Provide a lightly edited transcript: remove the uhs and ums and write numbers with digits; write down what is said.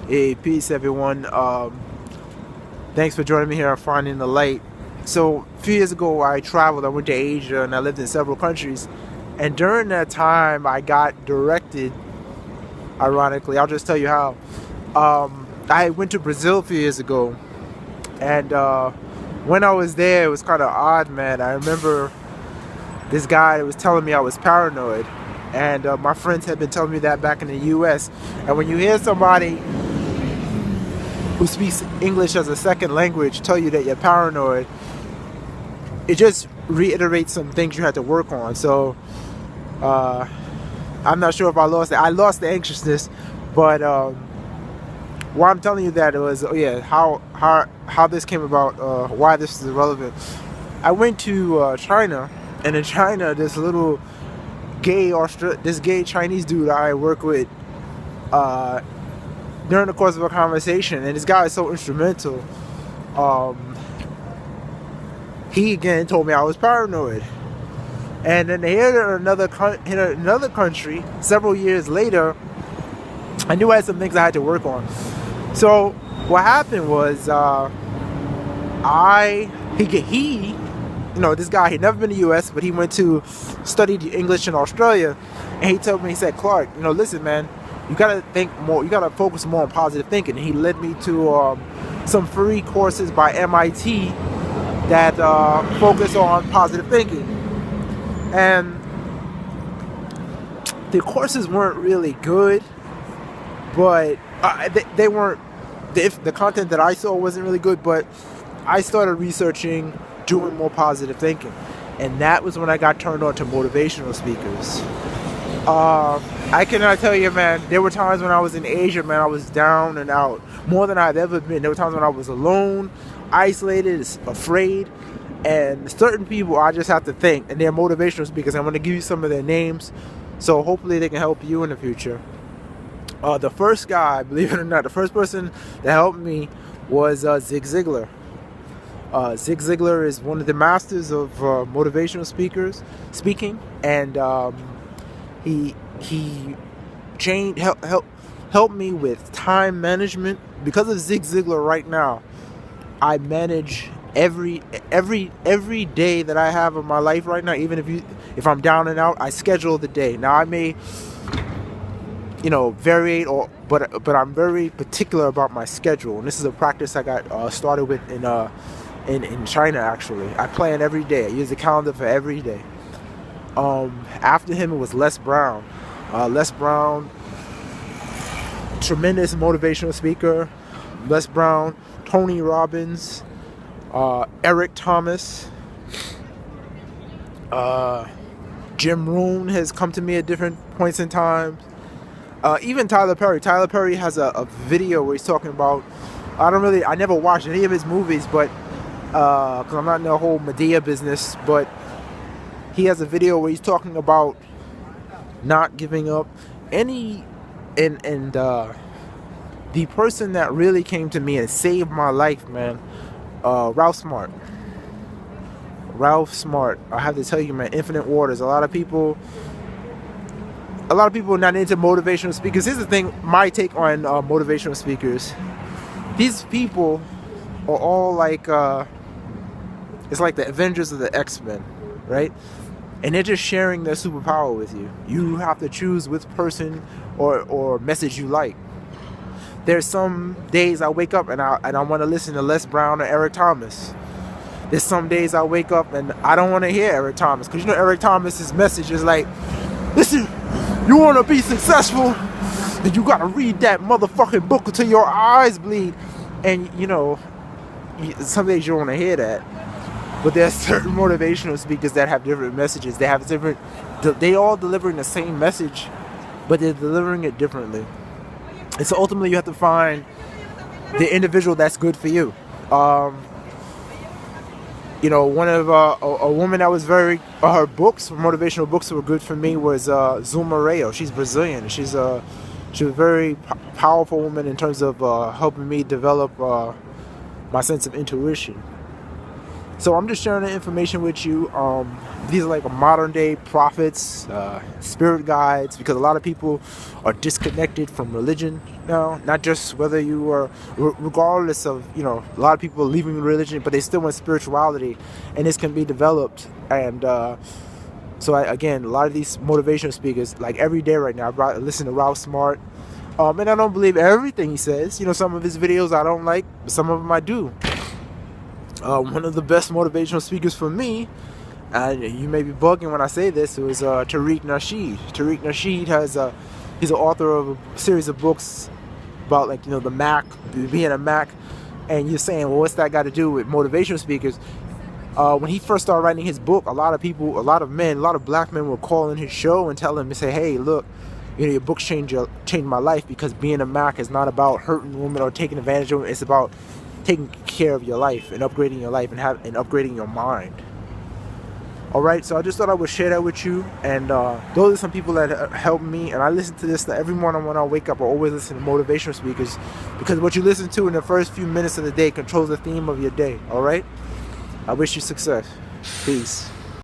Hey, peace, everyone. Thanks for joining me here on Finding the Light. So, a few years ago, I traveled. I went to Asia and I lived in several countries. And during that time, I got directed, ironically, I'll just tell you how. I went to Brazil a few years ago. And when I was there, it was kind of odd, man. I remember this guy was telling me I was paranoid. And my friends had been telling me that back in the US. And when you hear somebody who speaks English as a second language tell you that you're paranoid, it just reiterates some things you had to work on. So I'm not sure if I lost it. I lost the anxiousness, but why I'm telling you that it was, how this came about, why this is relevant. I went to China, and in China, this gay Chinese dude I work with, during the course of a conversation, and this guy is so instrumental. He again told me I was paranoid, and then here in another country, several years later, I knew I had some things I had to work on. So what happened was, this guy, he'd never been to the U.S., but he went to study English in Australia, and he told me, he said, Clark, listen, man, you gotta think more. You gotta focus more on positive thinking. And he led me to some free courses by MIT that focus on positive thinking. And the courses weren't really good, but they weren't. The content that I saw wasn't really good. But I started researching, doing more positive thinking, and that was when I got turned on to motivational speakers. I cannot tell you, man, there were times when I was in Asia, man, I was down and out, more than I've ever been. There were times when I was alone, isolated, afraid, and certain people I just have to thank, and they're motivational speakers. I'm going to give you some of their names, so hopefully they can help you in the future. The first guy, believe it or not, the first person that helped me was Zig Ziglar. Zig Ziglar is one of the masters of motivational speaking, and he helped me with time management. Because of Zig Ziglar, right now I manage every day that I have in my life right now. Even if I'm down and out, I schedule the day. Now I may vary, but I'm very particular about my schedule, and this is a practice I got started with in China. Actually, I plan every day. I use a calendar for every day. After him, it was Les Brown. Les Brown, tremendous motivational speaker. Les Brown, Tony Robbins, Eric Thomas, Jim Rohn has come to me at different points in time. Even Tyler Perry. Tyler Perry has a video where he's talking about, I never watched any of his movies, but because I'm not in the whole media business, but he has a video where he's talking about not giving up. And the person that really came to me and saved my life, man, Ralph Smart. I have to tell you, man, Infinite Waters. A lot of people are not into motivational speakers. Here's the thing, my take on motivational speakers. These people are all like, it's like the Avengers of the X-Men, right? And they're just sharing their superpower with you. You have to choose which person or message you like. There's some days I wake up and I want to listen to Les Brown or Eric Thomas. There's some days I wake up and I don't want to hear Eric Thomas, because Eric Thomas's message is like, listen, you want to be successful, then you got to read that motherfucking book until your eyes bleed. And some days you don't want to hear that. But there are certain motivational speakers that have different messages. They all delivering the same message, but they're delivering it differently. And so ultimately you have to find the individual that's good for you. One of a woman that was her books, motivational books that were good for me was Zulma Reyo. She's Brazilian. She's a very powerful woman in terms of helping me develop my sense of intuition. So I'm just sharing the information with you. These are like modern day prophets, spirit guides, because a lot of people are disconnected from religion now. Not just whether you are, regardless of, you know, a lot of people are leaving religion, but they still want spirituality, and this can be developed. And so again, a lot of these motivational speakers, like every day right now, I listen to Ralph Smart. And I don't believe everything he says. You know, some of his videos I don't like, but some of them I do. One of the best motivational speakers for me, and you may be bugging when I say this, was Tariq Nasheed. Tariq Nasheed he's an author of a series of books about, like, you know, the Mac, being a Mac. And you're saying, well, what's that got to do with motivational speakers? When he first started writing his book, a lot of people, a lot of black men were calling his show and telling him to say, hey, look, you know, your books changed my life, because being a Mac is not about hurting women or taking advantage of women. It's about taking care of your life and upgrading your life and upgrading your mind. Alright, so I just thought I would share that with you. And those are some people that helped me. And I listen to this every morning when I wake up. I always listen to motivational speakers, because what you listen to in the first few minutes of the day controls the theme of your day. Alright, I wish you success. Peace.